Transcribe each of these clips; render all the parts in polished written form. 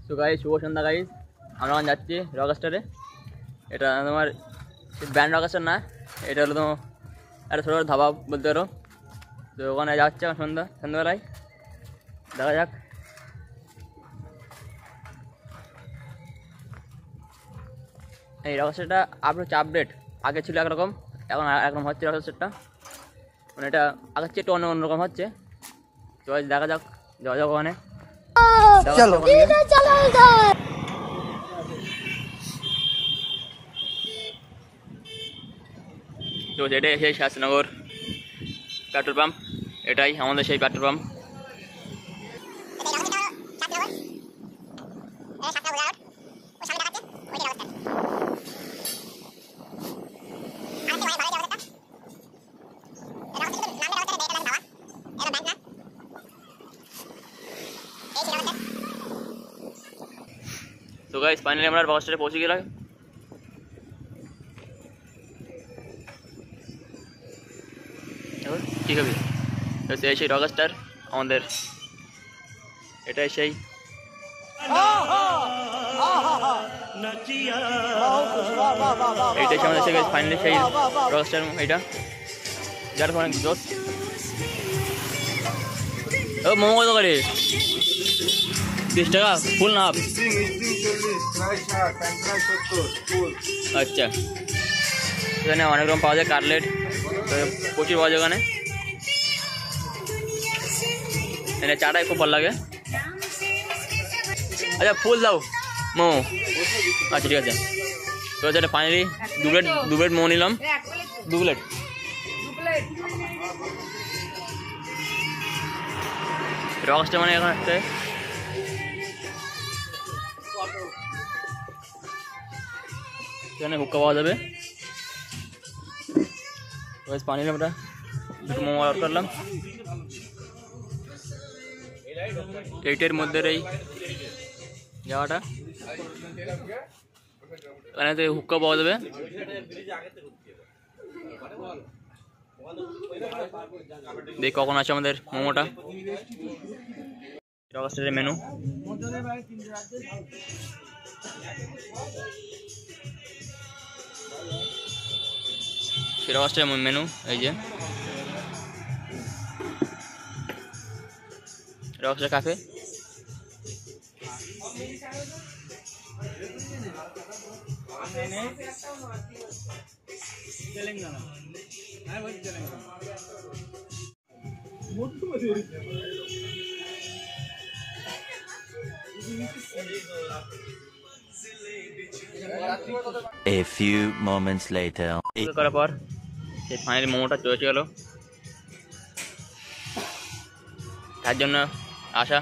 So guys, শুভ সন্ধ্যা guys. আমরা এখন যাচ্ছি রকস্টারে। এটা তোমার ব্যান্ড রকস্টার না, এটা হলো তোমার একটা ছোটো ধাবা বলতে পারো। তো ওখানে যাচ্ছে এখন সন্ধ্যাবেলায়। দেখা যাক। এই রকস্টারটা আপডেট। আগে ছিল একরকম, এখন একরকম হচ্ছে রকস্টারটা। মানে এটা আগের চেয়ে একটু অন্যরকম হচ্ছে। তো দেখা যাক, যাওয়া যাক ওখানে। তো এটাই সেই শাস্ত্রনগর পেট্রোল পাম্প। এটাই আমাদের সেই পেট্রোল পাম্প। তো গাইস, ফাইনালি আমরা রকস্টারে পৌঁছে গেলাম। কি হবে সেই রকস্টার আমাদের, এটাই সেই। এইটাই আমাদের সেই ফাইনালি সেই রকস্টার। এইটা যার অনেক দোষ। ও মোমো কত করে? 30 টাকা ফুল না হাফ? আচ্ছা, এখানে অনেক রকম পাওয়া যায়, কাটলেট প্রচুর পাওয়া যায় ওখানে। এখানে চাটাই খুব ভালো লাগে। আচ্ছা, ফুল দাও মোমো। আচ্ছা ঠিক আছে। তো এটা ফাইনালি দু প্লেট মোমো নিলাম। 2 প্লেট। রকস্টার মানে এখন একটা এখানে হুক্কা পাওয়া যাবে। পানি আমরা দুটো মোমো অর্ডার করলাম। এইটার মধ্যে এই যাওয়াটা, এখানে হুক্কা পাওয়া যাবে। দেখ কখন আছে আমাদের মোমোটা। রকস্টারের মেনু। রকস্টারের মেনু এই যে Rockstar cafe. A few moments later. করার পর সেই ফাইনালি মোমোটা চলে গেল। তার জন্য আসা।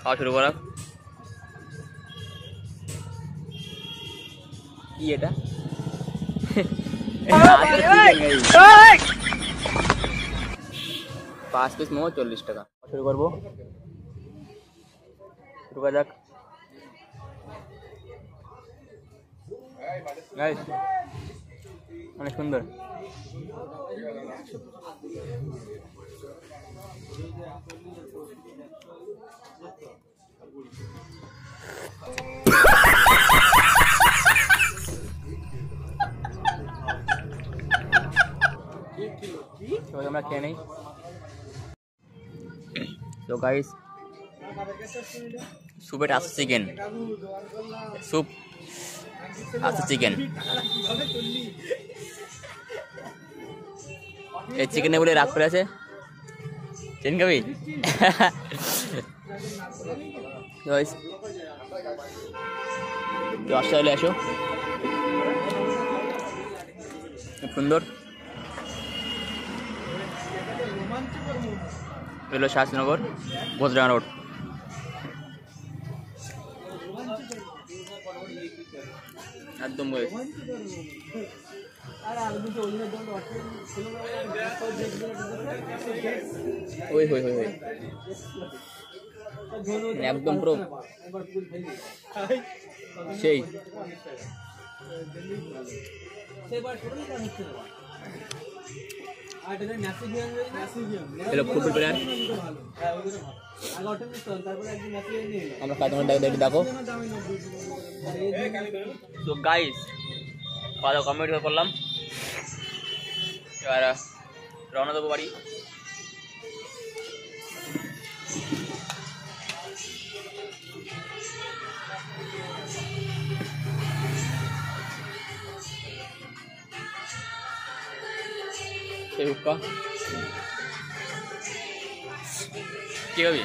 খাওয়া শুরু করা। কি এটা? 5 পিস মোমো 40 টাকা। শুরু করবো, ঢুকা যাক। অনেক সুন্দর। আমরা খেয়ে নেই। তো গাইস, সুপের আছে চিকেন, স্যুপ আছে চিকেন। এই চিকেনে বলে রাগ করে আছে। চিকেন খাবি? আসতে হলে আসো। সুন্দর এলো শাস্ত্রনগর ভোজরাঙ্গা রোড। একদম ওই একদম পুরো সেই। এলো ফুটবল প্লেয়ার। আমরা কাজ দেখো। তো গাইস খাওয়া কমপ্লিট করলাম, এবার রওনা দেবো বাড়ি। হুক্কা কি হবে?